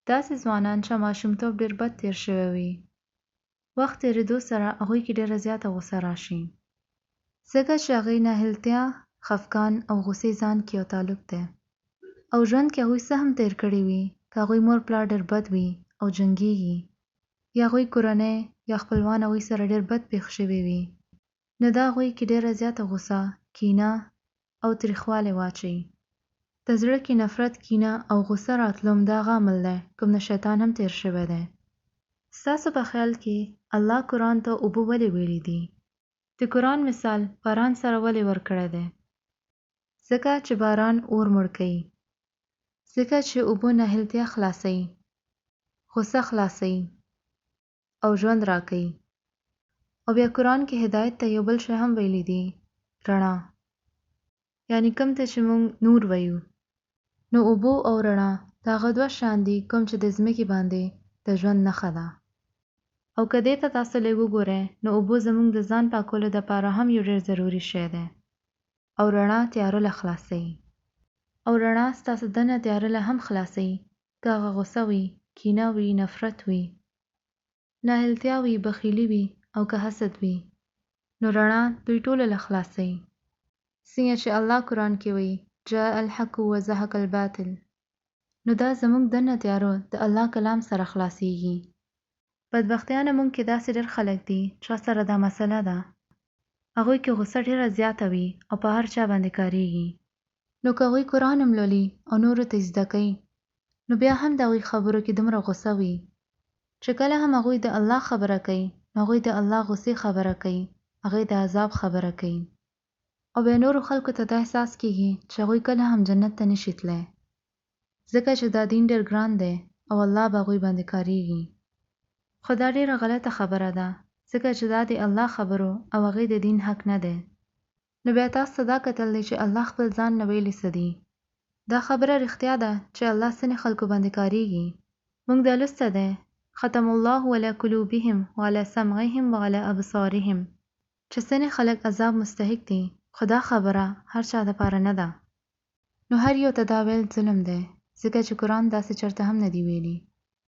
داسې ځوانان چې ماشومتوب ډېر بد تیر شوی وي، وخت تېرېدو سره هغوی کې ډېره زیاته غوسه راشي. ځکه چې هغوی ناهیلتیا، خفګان او غوسې ځان کې یو تعلق دی. او ژوند کې هغوی څه هم تیر کړي وي، که هغوی مور پلار ډېر بد وي او جنګېږي، یا هغوی کورنۍ یا خپلوان هغوی سره ډېر بد پېښ شوي وي، نو دا هغوی کې ډېره زیاته غوسه، کینه او تریخوالی واچوي. د زړه کې نفرت، کینه او غوسه راتلو دا هغه عمل دی کوم نه شیطان هم تیر شوی دی. ستاسو په خیال کې الله قرآن ته اوبه ولې ویلي دي؟ د قرآن مثال باران سره ولې ورکړی دی؟ ځکه چې باران اور مړ کوي. ځکه چې اوبه ناهیلتیا خلاصوي، غوسه خلاصوي او ژوند راکوي. او بیا قرآن کې هدایت ته یو بل شی هم ویلی دی، رڼا. یعنی کوم ته چې موږ نور وایو. نو اوبه او رڼا دا هغه دوه شیان دي کوم چې د ځمکې باندې د ژوند نښه ده. او که دې ته تاسو لږ وګورئ، نو اوبه زموږ د ځان پاکولو دپاره هم یو ډېر ضروري شی دی. او رڼا تیاره له خلاصوي. او رڼا ستاسو دننه تیاره له هم خلاصوي، که هغه غوسه وي، کینه وي، نفرت وي، ناهیلتیا وي، بخیلي وي او که حسد وي، نو رڼا دوی ټولو له خلاصوي. څنګه چې الله قرآن کې وایي جاء الحق وزهق الباطل، نو دا زموږ دننه تیاره د الله کلام سره خلاصیږي. بدبختیانه موږ کې داسې ډېر خلک دي چې سره دا مسله ده. هغوی کې غوسه ډېره زیاته وي او په هر چا باندې کاریږي. نو که هغوی قرآن هم لولي او نورو ته زده کوي، نو بیا هم د هغوی خبرو کې دومره غوسه وي چې کله هم هغوی د الله خبره کوي، نو هغوی د الله غوسې خبره کوي، هغوی د عذاب خبره کوي. او بیا نورو خلکو ته دا احساس کېږي چې هغوی کله هم جنت ته نشي تللی، ځکه چې دا دین ډېر ګران دی او الله به هغوی باندې کاریږي. خو دا ډېره غلطه خبره ده، ځکه چې دا د الله خبرو او هغې د دین حق نه دی. نو بیا تاسو ته دا کتل دی چې الله خپل ځان نه ویلي څه دي. دا خبره رښتیا ده چې الله ځینې خلکو باندې کاریږي. موږ دا لوستی دی ختم الله علی قلوبهم وعلی سمعهم وعلی ابصارهم، چې ځینې خلک عذاب مستحق دي، خو دا خبره هر چا دپاره نه ده. نو هر یو ته دا ویل ظلم دی، ځکه چې قرآن داسې چېرته هم نه دی ویلي.